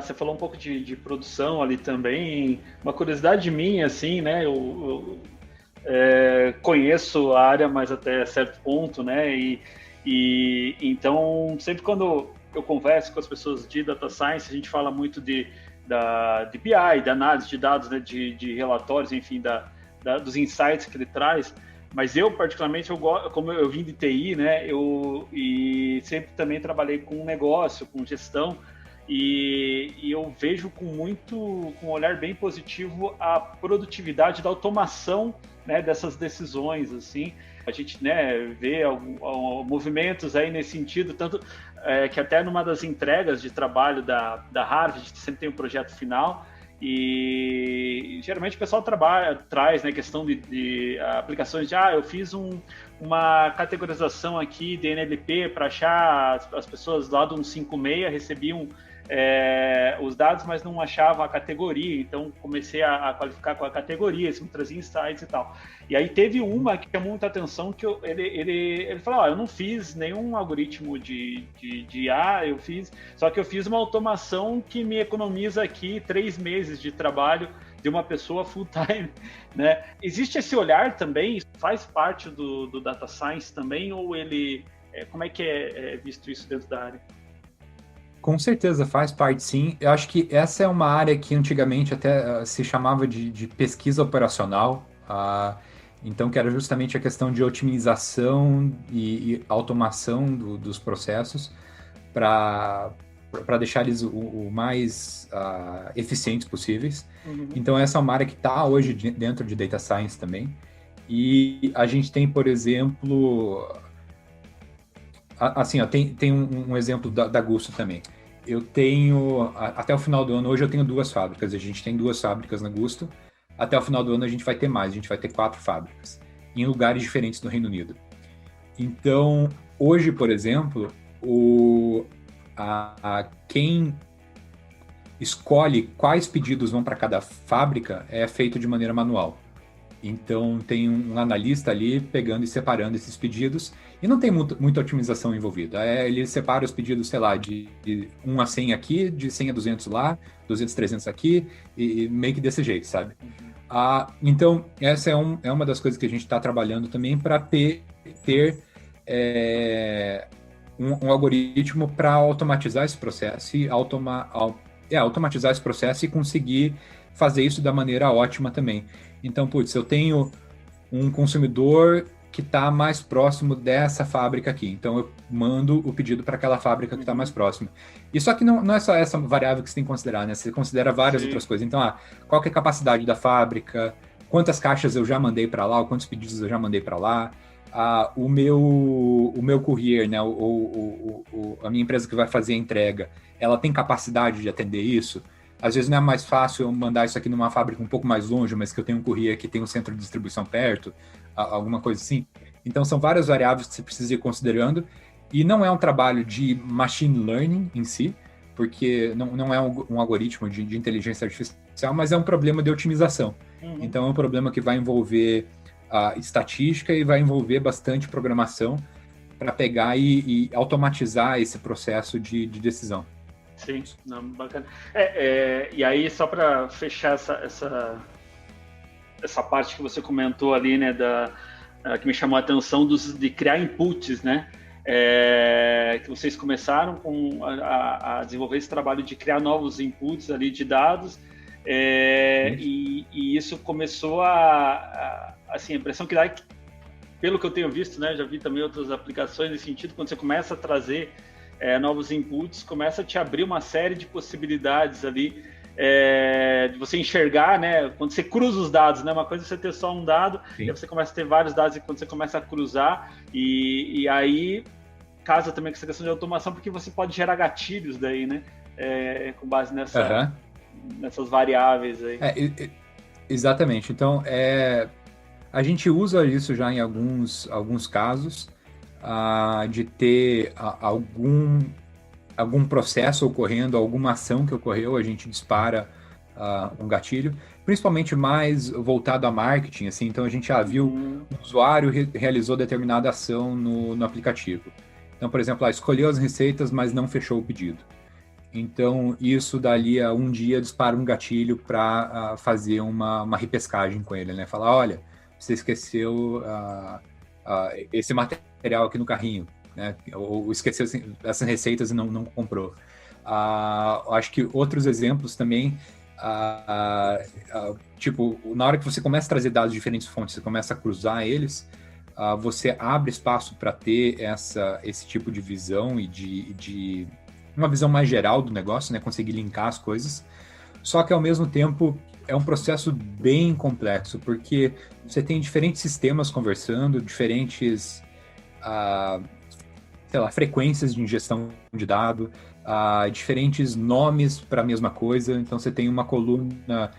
Você falou um pouco de produção ali também. Uma curiosidade minha, assim, né? Eu conheço a área, mas até certo ponto, né? E então, sempre quando eu converso com as pessoas de data science, a gente fala muito de BI, da análise de dados, né? De relatórios, enfim, dos insights que ele traz. Mas eu, particularmente, como eu vim de TI, né? E sempre também trabalhei com negócio, com gestão. E eu vejo com um olhar bem positivo a produtividade da automação, né, dessas decisões, assim. A gente, né, vê movimentos aí nesse sentido, tanto que até numa das entregas de trabalho da Harvard, a gente sempre tem um projeto final, e geralmente o pessoal traz, né, questão de aplicações de, eu fiz uma categorização aqui de NLP para achar as pessoas lá do 156 recebiam os dados, mas não achava a categoria, então comecei a qualificar com a categoria, isso me trazia insights e tal. E aí teve uma que chamou muita atenção, que ele falou, eu não fiz nenhum algoritmo de IA, só que eu fiz uma automação que me economiza aqui 3 meses de trabalho de uma pessoa full-time, né? Existe esse olhar também? Faz parte do Data Science também, ou como é que é visto isso dentro da área? Com certeza faz parte, sim. Eu acho que essa é uma área que antigamente até se chamava de pesquisa operacional, então que era justamente a questão de otimização e automação dos processos para deixar eles o mais eficientes possíveis. Uhum. Então essa é uma área que está hoje dentro de Data Science também. E a gente tem, por exemplo, assim, ó, tem um exemplo da Gusto também. Eu tenho, até o final do ano, hoje eu tenho 2 fábricas, a gente tem 2 fábricas na Gusto. Até o final do ano a gente vai ter mais, a gente vai ter 4 fábricas, em lugares diferentes do Reino Unido. Então, hoje, por exemplo, quem escolhe quais pedidos vão para cada fábrica é feito de maneira manual. Então, tem um analista ali pegando e separando esses pedidos, e não tem muita otimização envolvida. Ele separa os pedidos, sei lá, de 1 a 100 aqui, de 100 a 200 lá, 200 a 300 aqui, e meio que desse jeito, sabe? Então, essa é uma das coisas que a gente está trabalhando também para ter um algoritmo para automatizar esse processo e automatizar esse processo e conseguir fazer isso da maneira ótima também. Então, putz, eu tenho um consumidor que está mais próximo dessa fábrica aqui. Então, eu mando o pedido para aquela fábrica que está mais próxima. E só que não é só essa variável que você tem que considerar, né? Você considera várias Sim. outras coisas. Então, qual que é a capacidade da fábrica? Quantas caixas eu já mandei para lá? Ou quantos pedidos eu já mandei para lá? O meu courier, né? A minha empresa que vai fazer a entrega, ela tem capacidade de atender isso? Às vezes não é mais fácil eu mandar isso aqui numa fábrica um pouco mais longe, mas que eu tenho um courier que tem um centro de distribuição perto, alguma coisa assim. Então, são várias variáveis que você precisa ir considerando. E não é um trabalho de machine learning em si, porque não é um algoritmo de inteligência artificial, mas é um problema de otimização. Uhum. Então, é um problema que vai envolver estatística e vai envolver bastante programação para pegar e automatizar esse processo de decisão. Sim, não, bacana. E aí, só para fechar essa parte que você comentou ali, né, que me chamou a atenção de criar inputs, né? Que vocês começaram a desenvolver esse trabalho de criar novos inputs ali de dados, e isso começou assim, a impressão que dá, pelo que eu tenho visto, né, já vi também outras aplicações nesse sentido, quando você começa a trazer novos inputs, começa a te abrir uma série de possibilidades ali, de você enxergar, né? Quando você cruza os dados, né? Uma coisa é você ter só um dado, e aí você começa a ter vários dados, e quando você começa a cruzar, e aí casa também com essa questão de automação, porque você pode gerar gatilhos daí, né? Com base nessas variáveis aí. Exatamente. Então, a gente usa isso já em alguns casos, de ter algum processo ocorrendo, alguma ação que ocorreu, a gente dispara um gatilho, principalmente mais voltado a marketing, assim. Então, a gente já viu um usuário realizou determinada ação no aplicativo. Então, por exemplo, escolheu as receitas, mas não fechou o pedido. Então, isso dali a um dia dispara um gatilho para fazer uma repescagem com ele, né? Falar, olha, você esqueceu esse material aqui no carrinho, né? Ou esqueceu essas receitas e não comprou. Acho que outros exemplos também, tipo, na hora que você começa a trazer dados de diferentes fontes, você começa a cruzar eles, você abre espaço para ter esse tipo de visão e de uma visão mais geral do negócio, né? Conseguir linkar as coisas. Só que, ao mesmo tempo, é um processo bem complexo, porque você tem diferentes sistemas conversando, diferentes, sei lá, frequências de ingestão de dado, diferentes nomes para a mesma coisa. Então, você tem uma coluna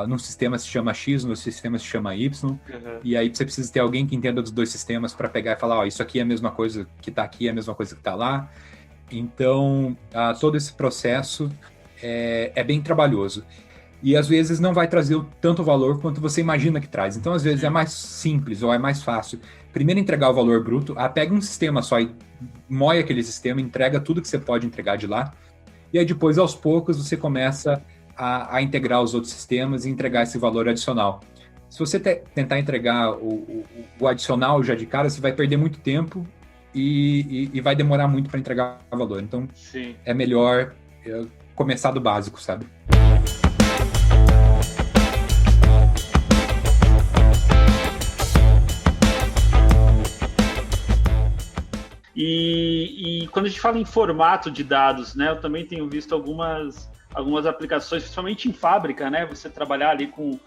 num sistema se chama X, no sistema se chama Y, e aí você precisa ter alguém que entenda dos dois sistemas para pegar e falar, ó, isso aqui é a mesma coisa que está aqui, é a mesma coisa que está lá. Então, todo esse processo é bem trabalhoso. E, às vezes, não vai trazer tanto valor quanto você imagina que traz. Então, às vezes, é mais simples ou é mais fácil. Primeiro, entregar o valor bruto. Pega um sistema só e moe aquele sistema, entrega tudo que você pode entregar de lá. E aí, depois, aos poucos, você começa a integrar os outros sistemas e entregar esse valor adicional. Se você tentar entregar o adicional já de cara, você vai perder muito tempo e vai demorar muito para entregar o valor. Então, sim, é melhor começar do básico, sabe? E quando a gente fala em formato de dados, né, eu também tenho visto algumas aplicações, principalmente em fábrica, né, você trabalhar ali com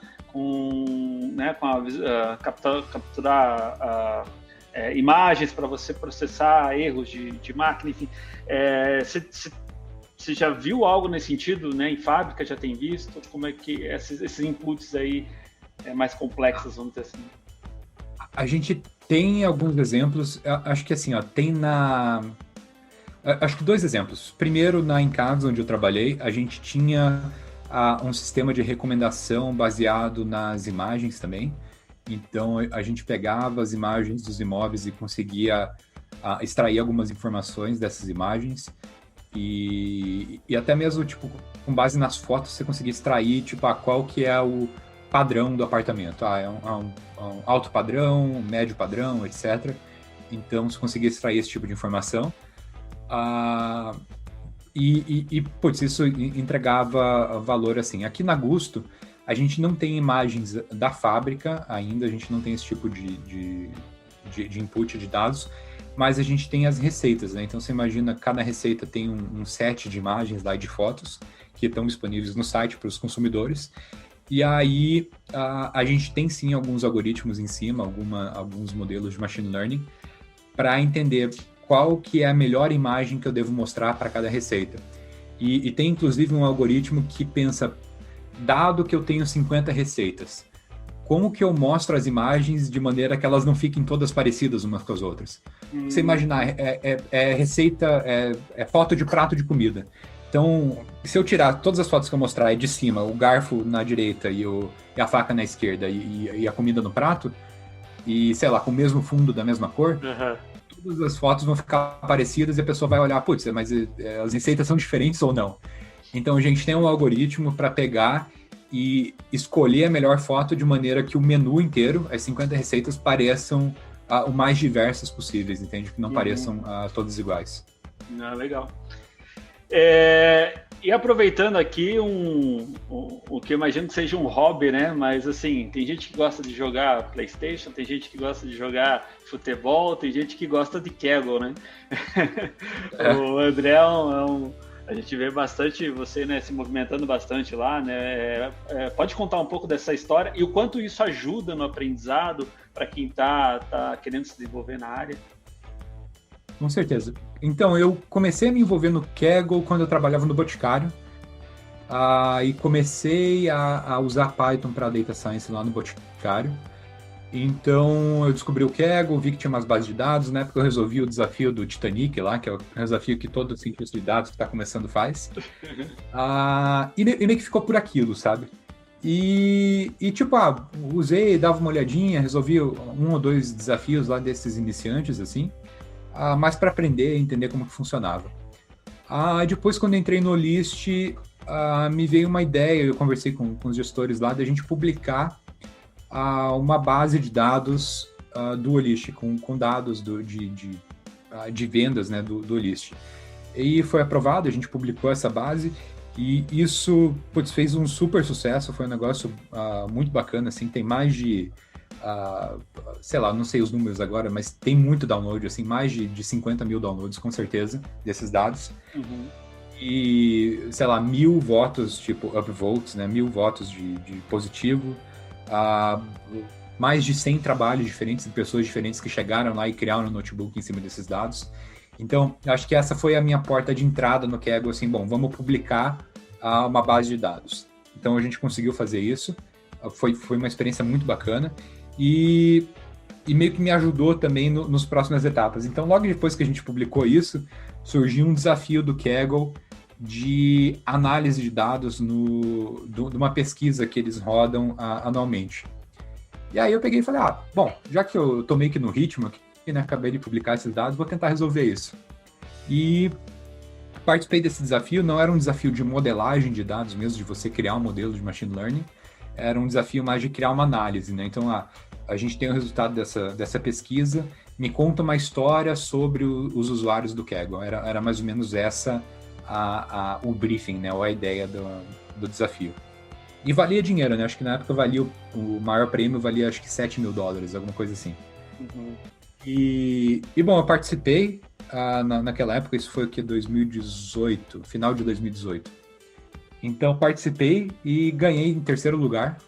capturar imagens para você processar erros de máquina, enfim. Você já viu algo nesse sentido, né, em fábrica? Já tem visto? Como é que esses inputs aí mais complexos, vamos dizer assim? A gente tem alguns exemplos, acho que assim, acho que 2 exemplos. Primeiro, na Encavs, onde eu trabalhei, a gente tinha um sistema de recomendação baseado nas imagens também. Então, a gente pegava as imagens dos imóveis e conseguia extrair algumas informações dessas imagens. E até mesmo, tipo, com base nas fotos, você conseguia extrair, tipo, qual que é o padrão do apartamento. É um alto padrão, médio padrão, etc. Então, você conseguia extrair esse tipo de informação. Putz, isso entregava valor, assim. Aqui na Gusto, a gente não tem imagens da fábrica ainda, a gente não tem esse tipo de input de dados, mas a gente tem as receitas, né? Então, você imagina, cada receita tem um set de imagens lá, de fotos, que estão disponíveis no site para os consumidores. E aí, a gente tem sim alguns algoritmos em cima, alguns modelos de machine learning, para entender qual que é a melhor imagem que eu devo mostrar para cada receita. E tem, inclusive, um algoritmo que pensa, dado que eu tenho 50 receitas, como que eu mostro as imagens de maneira que elas não fiquem todas parecidas umas com as outras? Você imaginar, receita, foto de prato de comida. Então, se eu tirar todas as fotos que eu mostrar de cima, o garfo na direita e a faca na esquerda e a comida no prato, e, sei lá, com o mesmo fundo da mesma cor, todas as fotos vão ficar parecidas e a pessoa vai olhar, putz, mas as receitas são diferentes ou não? Então, a gente tem um algoritmo para pegar e escolher a melhor foto de maneira que o menu inteiro, as 50 receitas, pareçam o mais diversas possíveis, entende? Que não pareçam todas iguais. Legal. E aproveitando aqui o que eu imagino que seja um hobby, né? Mas assim, tem gente que gosta de jogar PlayStation, tem gente que gosta de jogar futebol, tem gente que gosta de Kegel, né? O André a gente vê bastante você, né, se movimentando bastante lá, né? Pode contar um pouco dessa história e o quanto isso ajuda no aprendizado para quem tá querendo se desenvolver na área? Com certeza. Então, eu comecei a me envolver no Kaggle quando eu trabalhava no Boticário, e comecei a usar Python para Data Science lá no Boticário. Então, eu descobri o Kaggle, vi que tinha umas bases de dados, na época eu resolvi o desafio do Titanic lá, que é o desafio que todo cientista de dados que está começando faz. E meio que ficou por aquilo, sabe? Tipo, usei, dava uma olhadinha, resolvi 1 ou 2 desafios lá desses iniciantes, assim, mas para aprender e entender como que funcionava. Depois, quando entrei no Olist, me veio uma ideia, eu conversei com os gestores lá, da gente publicar uma base de dados do Olist, com dados de vendas, né, do Olist. E foi aprovado, a gente publicou essa base, e isso fez um super sucesso, foi um negócio muito bacana, assim, tem mais de, sei lá, não sei os números agora, mas tem muito download, assim, mais de 50 mil downloads, com certeza, desses dados. Uhum. E, sei lá, 1.000 votos, tipo upvotes, né, 1.000 votos de positivo, mais de 100 trabalhos diferentes, de pessoas diferentes que chegaram lá e criaram um notebook em cima desses dados. Então, acho que essa foi a minha porta de entrada no Kaggle, assim, bom, vamos publicar uma base de dados. Então, a gente conseguiu fazer isso, foi uma experiência muito bacana, e meio que me ajudou também nos próximas etapas. Então, logo depois que a gente publicou isso, surgiu um desafio do Kaggle de análise de dados de uma pesquisa que eles rodam anualmente. E aí eu peguei e falei, bom, já que eu tô meio que no ritmo aqui, né, acabei de publicar esses dados, vou tentar resolver isso. E participei desse desafio, não era um desafio de modelagem de dados mesmo, de você criar um modelo de machine learning, era um desafio mais de criar uma análise, né? Então, a gente tem o resultado dessa pesquisa, me conta uma história sobre os usuários do Kaggle. Era mais ou menos essa o briefing, né? Ou a ideia do desafio. E valia dinheiro, né? Acho que na época valia o maior prêmio, valia acho que $7 mil, alguma coisa assim. Uhum. E bom, eu participei naquela época, isso foi o que? 2018, final de 2018. Então, participei e ganhei em terceiro lugar.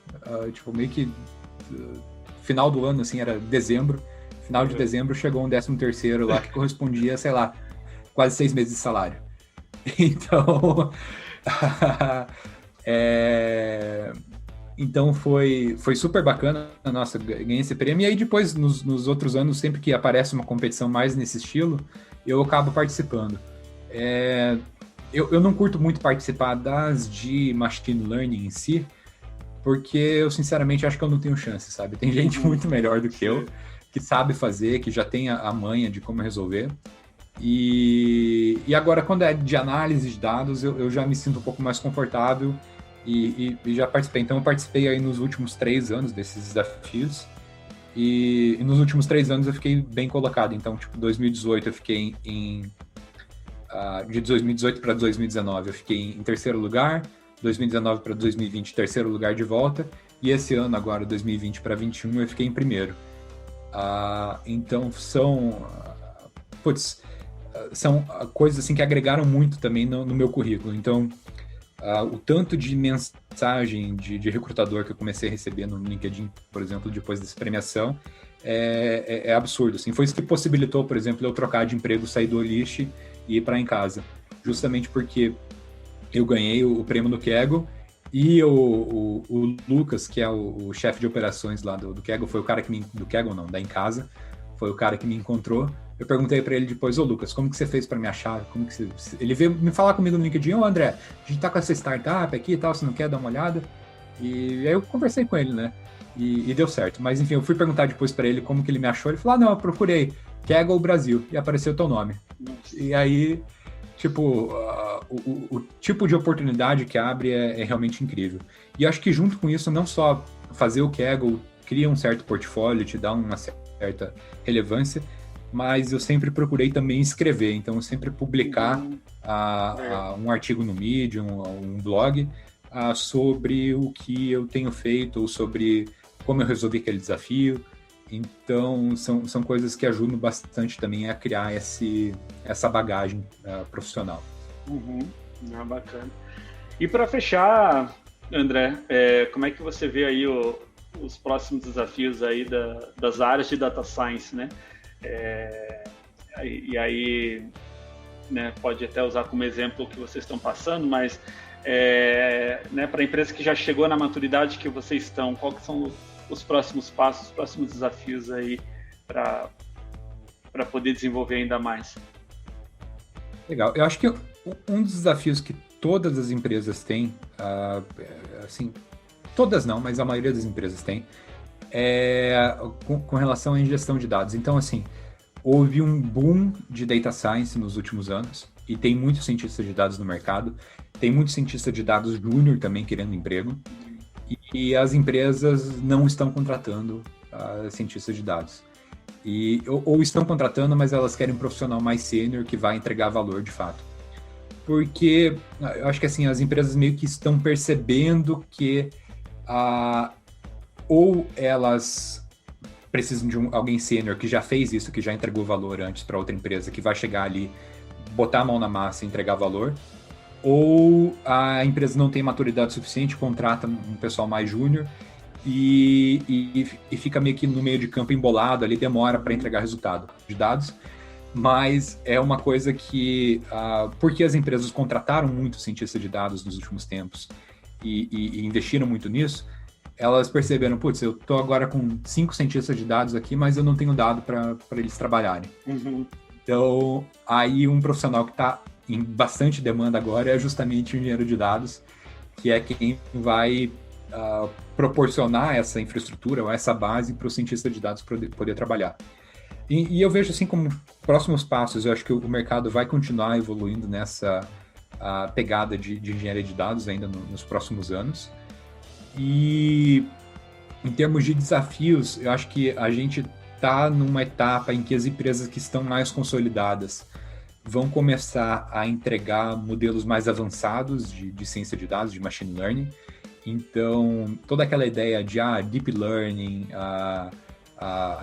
Tipo, meio que final do ano, assim, era dezembro. Final de dezembro chegou um 13º lá que correspondia, sei lá, quase 6 meses de salário. Então, então foi super bacana. Nossa, ganhei esse prêmio. E aí depois, nos outros anos, sempre que aparece uma competição mais nesse estilo, eu acabo participando. Eu não curto muito participar das de machine learning em si, porque eu sinceramente acho que eu não tenho chance, sabe? Tem gente muito melhor do que eu, que sabe fazer, que já tem a manha de como resolver. E agora, quando é de análise de dados, eu já me sinto um pouco mais confortável e já participei. Então, eu participei aí nos últimos 3 anos desses desafios. E nos últimos 3 anos eu fiquei bem colocado. Então, tipo, 2018 eu fiquei de 2018 para 2019 eu fiquei em terceiro lugar, 2019 para 2020 terceiro lugar de volta, e esse ano agora, 2020 para 2021, eu fiquei em primeiro. Então são coisas assim que agregaram muito também no meu currículo. Então, o tanto de mensagem de recrutador que eu comecei a receber no LinkedIn, por exemplo, depois dessa premiação, é absurdo. Assim. Foi isso que possibilitou, por exemplo, eu trocar de emprego, sair do Olist e ir para em casa. Justamente porque eu ganhei o prêmio no Kaggle e o Lucas, que é o chefe de operações lá do Kaggle, foi o cara do Kaggle não, da Em Casa, foi o cara que me encontrou. Eu perguntei para ele depois, Lucas, como que você fez para me achar? Como que Ele veio me falar comigo no LinkedIn, André, a gente tá com essa startup aqui e tal, você não quer dar uma olhada? E aí eu conversei com ele, né? E deu certo. Mas enfim, eu fui perguntar depois para ele como que ele me achou. Ele falou, não, eu procurei Kaggle Brasil e apareceu o teu nome. E aí, tipo, o tipo de oportunidade que abre é realmente incrível. E acho que junto com isso, não só fazer o Kaggle cria um certo portfólio, te dá uma certa relevância, mas eu sempre procurei também escrever. Então, eu sempre publicar um artigo no Medium, um blog, sobre o que eu tenho feito, ou sobre como eu resolvi aquele desafio. Então, são coisas que ajudam bastante também a criar essa bagagem profissional. Bacana. E para fechar, André, como é que você vê aí os próximos desafios aí das áreas de Data Science, né? E aí, né, pode até usar como exemplo o que vocês estão passando, mas né, para a empresa que já chegou na maturidade que vocês estão, quais são os próximos passos, os próximos desafios aí para poder desenvolver ainda mais? Legal. Eu acho que um dos desafios que todas as empresas têm, assim, todas não, mas a maioria das empresas tem, com relação à ingestão de dados. Então, assim, houve um boom de data science nos últimos anos. e tem muitos cientistas de dados no mercado, tem muitos cientistas de dados júnior também querendo emprego, e as empresas não estão contratando cientistas de dados. Ou estão contratando, mas elas querem um profissional mais sênior que vai entregar valor de fato. Porque eu acho que assim, as empresas meio que estão percebendo que ou elas precisam de alguém sênior que já fez isso, que já entregou valor antes para outra empresa, que vai chegar ali, botar a mão na massa e entregar valor, ou a empresa não tem maturidade suficiente, contrata um pessoal mais júnior e fica meio que no meio de campo embolado ali, demora para entregar resultado de dados. Mas é uma coisa que, porque as empresas contrataram muito cientista de dados nos últimos tempos e investiram muito nisso, elas perceberam, putz, eu estou agora com 5 cientistas de dados aqui, mas eu não tenho dado para eles trabalharem. Uhum. Então, aí um profissional que está em bastante demanda agora é justamente o engenheiro de dados, que é quem vai proporcionar essa infraestrutura ou essa base para o cientista de dados poder trabalhar. E eu vejo assim como próximos passos, eu acho que o mercado vai continuar evoluindo nessa pegada de engenharia de dados ainda nos próximos anos. E em termos de desafios, eu acho que a gente está numa etapa em que as empresas que estão mais consolidadas vão começar a entregar modelos mais avançados de ciência de dados, de machine learning. Então, toda aquela ideia de deep learning,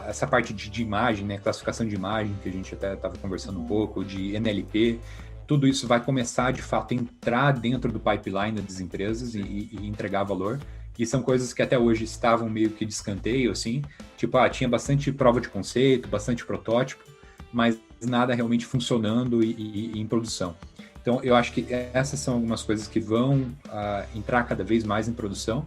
essa parte de imagem, né, classificação de imagem, que a gente até estava conversando um pouco, de NLP, tudo isso vai começar, de fato, a entrar dentro do pipeline das empresas e entregar valor. E são coisas que até hoje estavam meio que de escanteio, assim, tipo, tinha bastante prova de conceito, bastante protótipo, mas nada realmente funcionando e em produção. Então, eu acho que essas são algumas coisas que vão entrar cada vez mais em produção.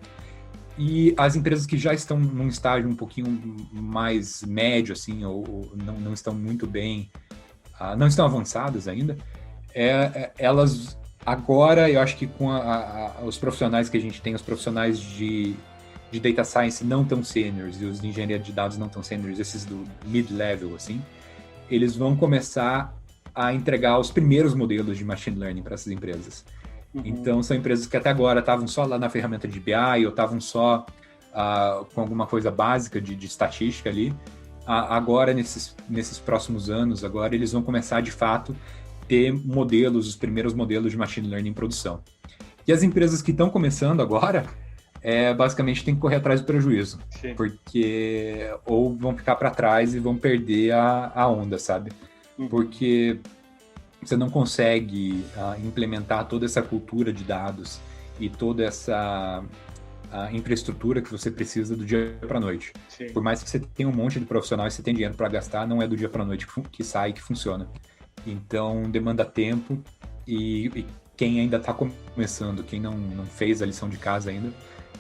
E as empresas que já estão num estágio um pouquinho mais médio, assim, ou não estão muito bem, não estão avançadas ainda, elas agora, eu acho que com os profissionais que a gente tem, os profissionais de data science não tão seniors e os de engenharia de dados não tão seniors, esses do mid-level, assim, eles vão começar a entregar os primeiros modelos de machine learning para essas empresas. Uhum. Então, são empresas que até agora estavam só lá na ferramenta de BI ou estavam só com alguma coisa básica de estatística ali. Agora, nesses próximos anos, agora eles vão começar, de fato, ter modelos, os primeiros modelos de machine learning em produção. E as empresas que estão começando agora, basicamente tem que correr atrás do prejuízo. Sim. Porque ou vão ficar para trás e vão perder a onda, sabe? Uhum. Porque você não consegue implementar toda essa cultura de dados e toda essa infraestrutura que você precisa do dia para a noite. Sim. Por mais que você tenha um monte de profissionais, você tem dinheiro para gastar, não é do dia para a noite que sai e que funciona. Então, demanda tempo e quem ainda está começando, quem não fez a lição de casa ainda,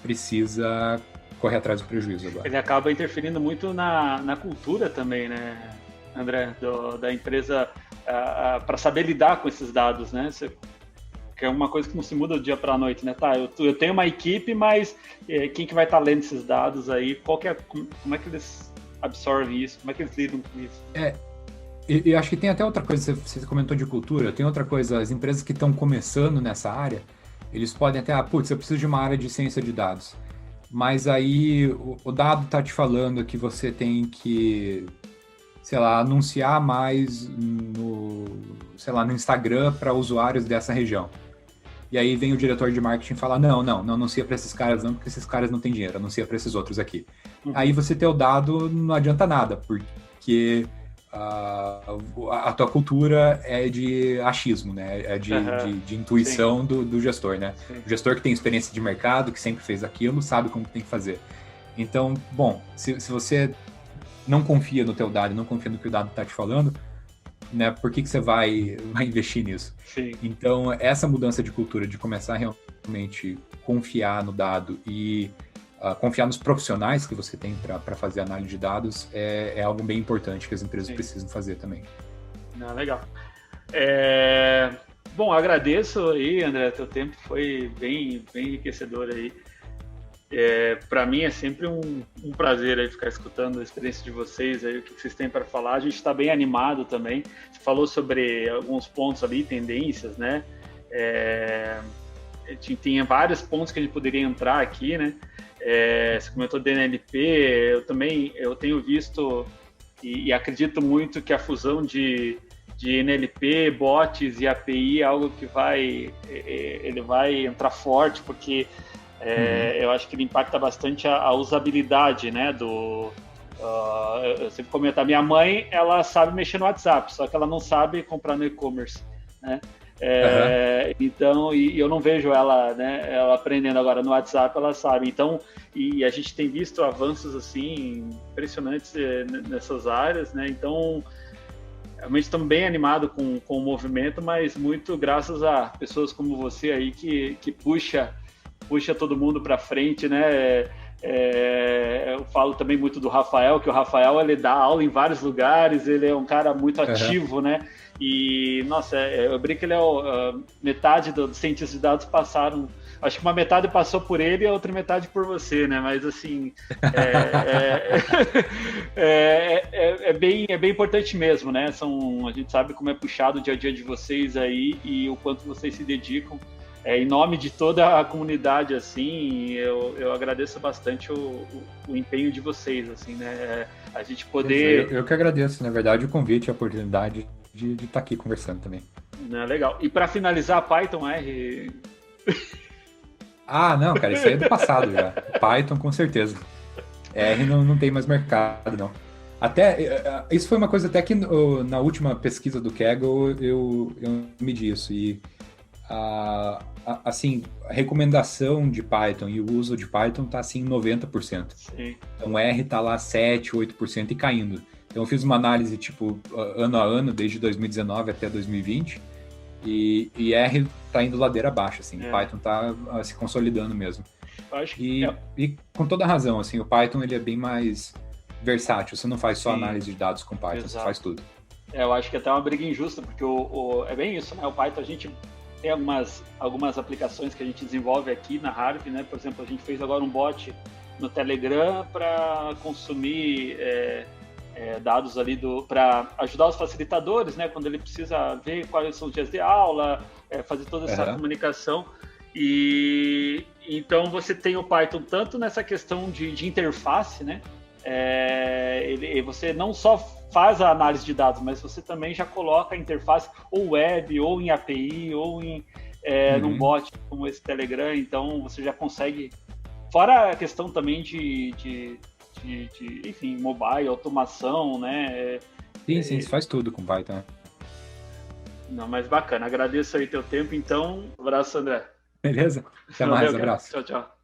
precisa correr atrás do prejuízo agora. Ele acaba interferindo muito na cultura também, né, André, da empresa, para saber lidar com esses dados, né? Que é uma coisa que não se muda do dia para a noite, né? Tá, eu tenho uma equipe, mas quem que vai estar lendo esses dados aí? Como é que eles absorvem isso? Como é que eles lidam com isso? E acho que tem até outra coisa, você comentou de cultura, tem outra coisa, as empresas que estão começando nessa área, eles podem até, eu preciso de uma área de ciência de dados, mas aí o dado está te falando que você tem que, sei lá, anunciar mais no Instagram para usuários dessa região. E aí vem o diretor de marketing e fala, não anuncia para esses caras não, porque esses caras não têm dinheiro, anuncia para esses outros aqui. Uhum. Aí você ter o dado não adianta nada, porque a tua cultura é de achismo, né? É de intuição do gestor, né? Sim. O gestor que tem experiência de mercado, que sempre fez aquilo, sabe como tem que fazer. Então, bom, se você não confia no teu dado, não confia no que o dado está te falando, né? Por que você vai investir nisso? Sim. Então, essa mudança de cultura, de começar a realmente confiar no dado e confiar nos profissionais que você tem para fazer análise de dados é algo bem importante que as empresas Sim. precisam fazer também. Legal. Bom, agradeço aí, André, teu tempo foi bem enriquecedor aí. Para mim é sempre um prazer aí ficar escutando a experiência de vocês, aí, o que vocês têm para falar. A gente está bem animado também. Você falou sobre alguns pontos ali, tendências, né? Tinha vários pontos que a gente poderia entrar aqui, né? Você comentou DNLP, eu tenho visto e acredito muito que a fusão de NLP, bots e API é algo que ele vai entrar forte, porque eu acho que ele impacta bastante a usabilidade, né, eu sempre comento, a minha mãe, ela sabe mexer no WhatsApp, só que ela não sabe comprar no e-commerce, né? Então, e eu não vejo ela, né, ela aprendendo agora no WhatsApp, ela sabe. Então, e a gente tem visto avanços assim impressionantes nessas áreas, né? Então, realmente estamos bem animados com o movimento, mas muito graças a pessoas como você aí que puxa todo mundo para frente, né? Eu falo também muito do Rafael, que o Rafael ele dá aula em vários lugares, ele é um cara muito ativo, né? E, nossa, eu brinco que ele metade dos cientistas de dados passaram, acho que uma metade passou por ele e a outra metade por você, né? Mas, assim, é bem importante mesmo, né? A gente sabe como é puxado o dia a dia de vocês aí e o quanto vocês se dedicam. Em nome de toda a comunidade, assim, eu agradeço bastante o empenho de vocês, assim, né? A gente poder... Eu que agradeço, na verdade, o convite e a oportunidade de estar aqui conversando também. Legal. E para finalizar, Python R... Não, cara, isso aí é do passado já. Python, com certeza. R não tem mais mercado, não. Até, isso foi uma coisa até que na última pesquisa do Kaggle eu medi isso. E, assim, a recomendação de Python e o uso de Python está assim, 90%. Sim. Então, R está lá 7%, 8% e caindo. Então, eu fiz uma análise, tipo, ano a ano, desde 2019 até 2020, e R está indo ladeira abaixo, assim. O Python está se consolidando mesmo. E com toda razão, assim, o Python ele é bem mais versátil. Você não faz só análise de dados com Python, você faz tudo. Eu acho que é até uma briga injusta, porque é bem isso, né? O Python, a gente tem algumas aplicações que a gente desenvolve aqui na Harvey, né? Por exemplo, a gente fez agora um bot no Telegram para consumir dados ali para ajudar os facilitadores, né? Quando ele precisa ver quais são os dias de aula, fazer toda essa comunicação. E então você tem o Python tanto nessa questão de interface, né? Você não só faz a análise de dados, mas você também já coloca a interface ou web, ou em API, ou num bot como esse Telegram. Então você já consegue, fora a questão também de enfim, mobile, automação, né? Sim, você faz tudo com Python. Não, mas bacana. Agradeço aí teu tempo, então. Um abraço, André. Beleza? Até mais, abraço. Tchau, tchau.